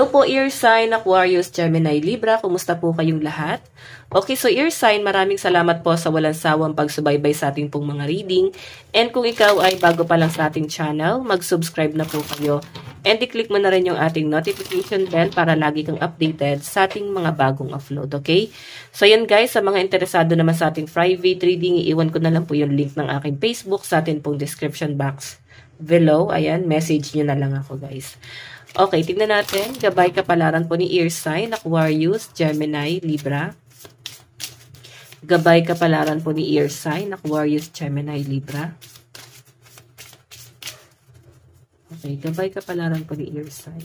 Hello po, Ear Sign, Aquarius, Gemini, Libra. Kumusta po kayong lahat? Okay, so Ear Sign, maraming salamat po sa walang sawang pagsubaybay sa ating pong mga reading. And kung ikaw ay bago pa lang sa ating channel, mag-subscribe na po kayo. And i-click mo na rin yung ating notification bell para lagi kang updated sa ating mga bagong upload, okay? So yan guys, sa mga interesado naman sa ating private reading, iiwan ko na lang po yung link ng aking Facebook sa ating pong description box below. Ayan, message nyo na lang ako guys. Okay, tignan natin. Gabay kapalaran po ni Ear Sign, Aquarius, Gemini, Libra. Gabay kapalaran po ni Ear Sign, Aquarius, Gemini, Libra. Okay, gabay kapalaran po ni Ear Sign.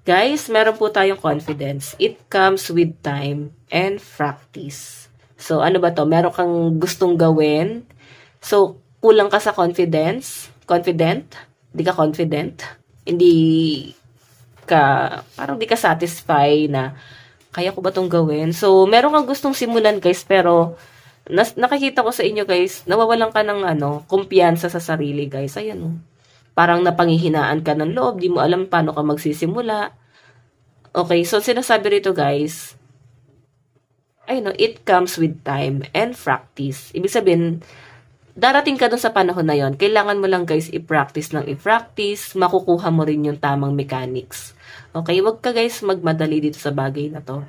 Guys, meron po tayong confidence. It comes with time and practice. So, ano ba to? Meron kang gustong gawin. So, kulang ka sa confidence. Confident? Hindi ka confident? Hindi ka, parang di ka satisfy na kaya ko ba itong gawin? So, meron kang gustong simulan guys, pero nakikita ko sa inyo guys, nawawalan ka ng kumpiyansa sa sarili guys. Ayan parang napanghihinaan ka ng loob, di mo alam paano ka magsisimula. Okay, so sinasabi rito guys, it comes with time and practice. Ibig sabihin, darating ka dun sa panahon na yon, kailangan mo lang guys i-practice ng i-practice, makukuha mo rin yung tamang mechanics. Okay, wag ka guys magmadali dito sa bagay na to.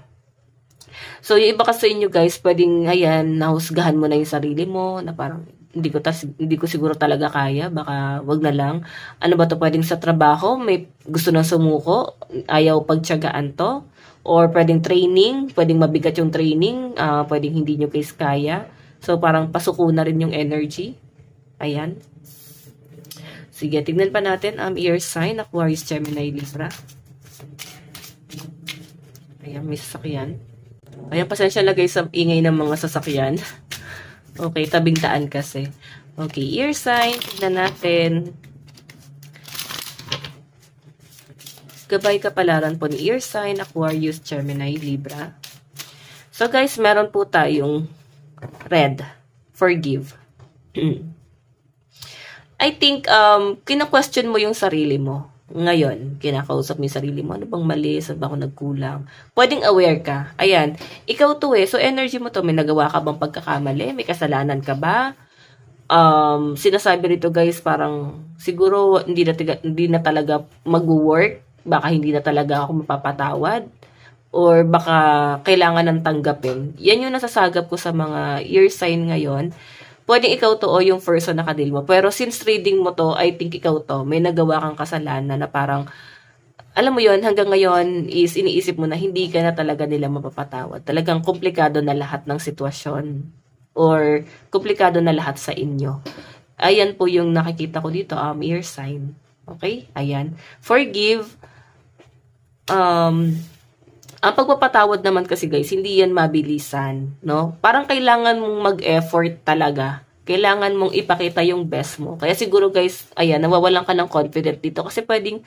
So, yung iba kasi inyo guys, pwedeng, nahusgahan mo na yung sarili mo, na parang, hindi ko siguro talaga kaya, baka wag na lang. Ano ba to, pwedeng sa trabaho, may gusto nang sumuko, ayaw pagtiyagaan to, or pwedeng training, pwedeng mabigat yung training, pwedeng hindi nyo guys kaya. So, parang pasuko na rin yung energy. Ayan. Sige, tignan pa natin ang Ear Sign, Aquarius, Gemini, Libra. Ayan, may sasakyan. Ayan, pasensya na guys sa ingay ng mga sasakyan. Okay, tabing daan kasi. Okay, Ear Sign, tignan natin. Gabay kapalaran po ni Ear Sign, Aquarius, Gemini, Libra. So guys, meron po tayong red, forgive. I think, kina-question mo yung sarili mo. Ngayon, kinakausap mo yung sarili mo. Ano bang mali? Saan ba ako nagkulang? Pwedeng aware ka. Ayan, ikaw to So, energy mo to. May nagawa ka bang pagkakamali? May kasalanan ka ba? Sinasabi rito guys, parang siguro hindi na talaga mag-work. Baka hindi na talaga ako mapapatawad. Or baka kailangan ng tanggapin. Yan yung nasasagap ko sa mga Ear Sign ngayon. Pwedeng ikaw to o yung person na kadil mo. Pero since reading mo to, I think ikaw to, may nagawa kang kasalanan na parang, alam mo yon hanggang ngayon is iniisip mo na hindi ka na talaga nila mapapatawad. Talagang komplikado na lahat ng sitwasyon. Or komplikado na lahat sa inyo. Ayan po yung nakikita ko dito, Ear Sign. Okay? Ayan. Forgive. Ang pagpapatawad naman kasi guys, hindi yan mabilisan, no? Parang kailangan mong mag-effort talaga. Kailangan mong ipakita yung best mo. Kaya siguro guys, nawawalan ka ng confident dito. Kasi pwedeng,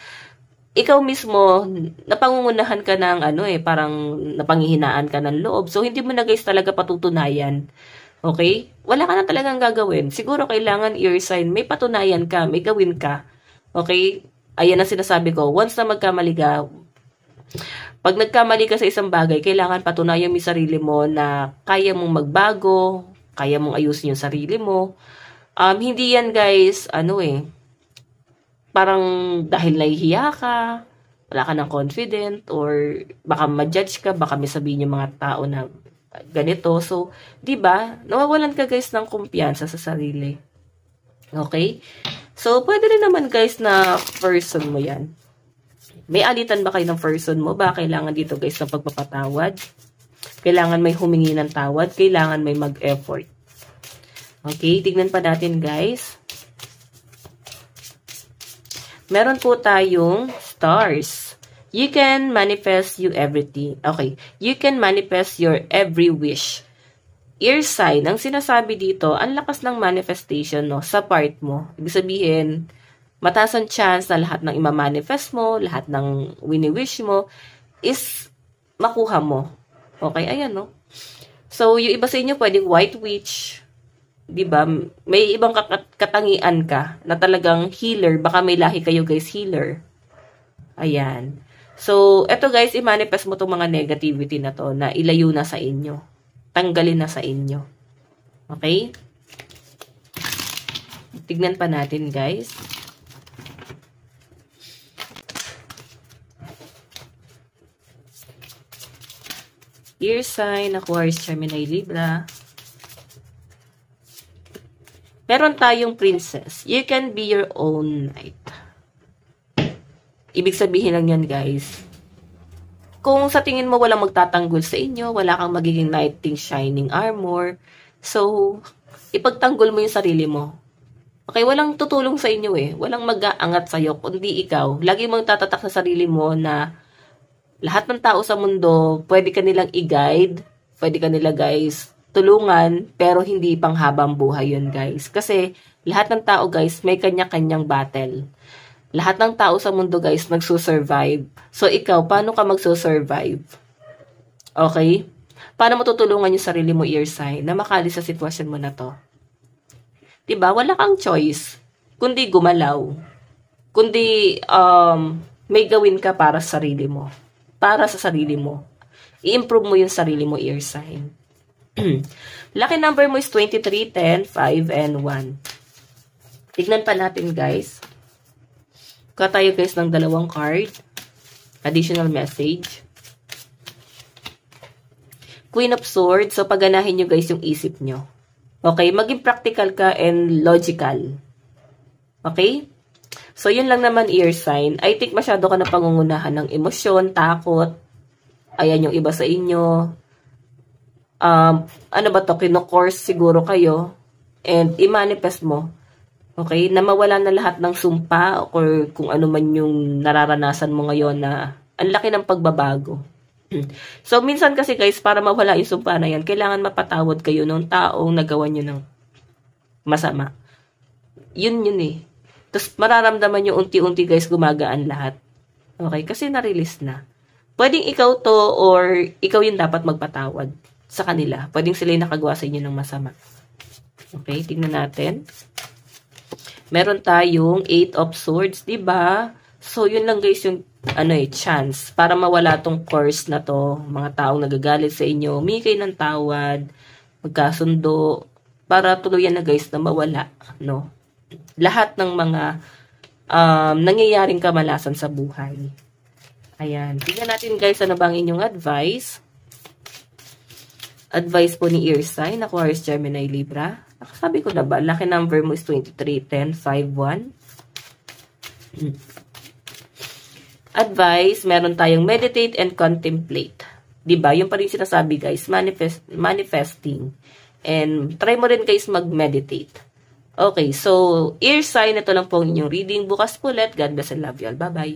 ikaw mismo, napangungunahan ka ng parang napanghihinaan ka ng loob. So, hindi mo na guys talaga patutunayan. Okay? Wala ka na talagang gagawin. Siguro kailangan Ear Sign, may patunayan ka, may gawin ka. Okay? Ayan ang sinasabi ko. Once na magkamali ka, pag nagkamali ka sa isang bagay, kailangan patunayan mo yung sarili mo na kaya mong magbago, kaya mong ayusin yung sarili mo. Hindi yan guys, parang dahil nahihiya ka, wala ka ng confident, or baka ma-judge ka, baka may sabihin yung mga tao na ganito. So, di ba nawawalan ka guys ng kumpiyansa sa sarili. Okay? So, pwede rin naman guys na person mo yan. May alitan ba kayo ng person mo? Ba kailangan dito guys ng pagpapatawad? Kailangan may humingi ng tawad? Kailangan may mag-effort? Okay, tignan pa natin guys. Meron po tayong stars. You can manifest you everything. Okay, you can manifest your every wish. Ear Sign, ang sinasabi dito, ang lakas ng manifestation sa part mo. Ibig sabihin, mataas ang chance na lahat ng ima-manifest mo, lahat ng wini-wish mo, is makuha mo. Okay, ayan So, yung iba sa inyo, pwedeng white witch. Diba? May ibang katangian ka na talagang healer. Baka may lahi kayo guys, healer. Ayan. So, eto guys, i-manifest mo itong mga negativity na to na ilayo na sa inyo. Tanggalin na sa inyo. Okay? Tignan pa natin guys. Ear sign, Aquarius, Gemini, Libra. Meron tayong princess. You can be your own knight. Ibig sabihin lang yan, guys. Kung sa tingin mo walang magtatanggol sa inyo, wala kang magiging knighting shining armor, so, ipagtanggol mo yung sarili mo. Okay, walang tutulong sa inyo eh. Walang mag-aangat sa'yo, kundi ikaw. Lagi mong tatatak sa sarili mo na lahat ng tao sa mundo, pwede ka nilang i-guide, pwede ka nila guys tulungan, pero hindi pang habang buhay yun guys. Kasi lahat ng tao guys, may kanya-kanyang battle. Lahat ng tao sa mundo guys, magsusurvive. So ikaw, paano ka magsusurvive? Okay? Paano mo tutulungan yung sarili mo, ear sign, na makalis sa sitwasyon mo na to? Diba? Wala kang choice, kundi gumalaw. Kundi may gawin ka para sa sarili mo. Para sa sarili mo. I-improve mo yung sarili mo, ear sign. Lucky number mo is 23, 10, 5, and 1. Tignan pa natin, guys. Kuha tayo, guys, ng dalawang card. Additional message. Queen of Swords. So, pagganahin nyo, guys, yung isip nyo. Okay? Maging practical ka and logical. Okay? So, yun lang naman, ear sign. I think masyado ka na pangungunahan ng emosyon, takot. Ayan yung iba sa inyo. Ano ba to? Kino-course siguro kayo. And i-manifest mo. Okay? Na mawala na lahat ng sumpa or kung ano man yung nararanasan mo ngayon na ang laki ng pagbabago. So, minsan kasi guys, para mawala yung sumpa na yan, kailangan mapatawad kayo ng taong nagawa nyo ng masama. Yun eh. Tapos, mararamdaman nyo unti-unti guys, gumagaan lahat. Okay? Kasi na-release na. Pwedeng ikaw to or ikaw yung dapat magpatawad sa kanila. Pwedeng sila yung nakagawa sa inyo ng masama. Okay? Tingnan natin. Meron tayong 8 of Swords, diba? So, yun lang guys yung chance para mawala tong curse na to. Mga taong nagagalit sa inyo, humingi kayo ng tawad, magkasundo, para tuluyan na guys na mawala, no? Lahat ng mga nangyayaring kamalasan sa buhay. Ayan. Tingnan natin guys, ano bang inyong advice? Advice po ni ear sign, Aquarius, Gemini, Libra. Sabi ko na ba, lucky number mo is 23, 10, 5, 1. Advice, meron tayong meditate and contemplate. Diba? Yung pa rin sinasabi guys, manifesting. And try mo rin guys mag-meditate. Okay, so ear sign, ito lang po ang inyong reading. Bukas po ulit. God bless and love you all. Bye-bye.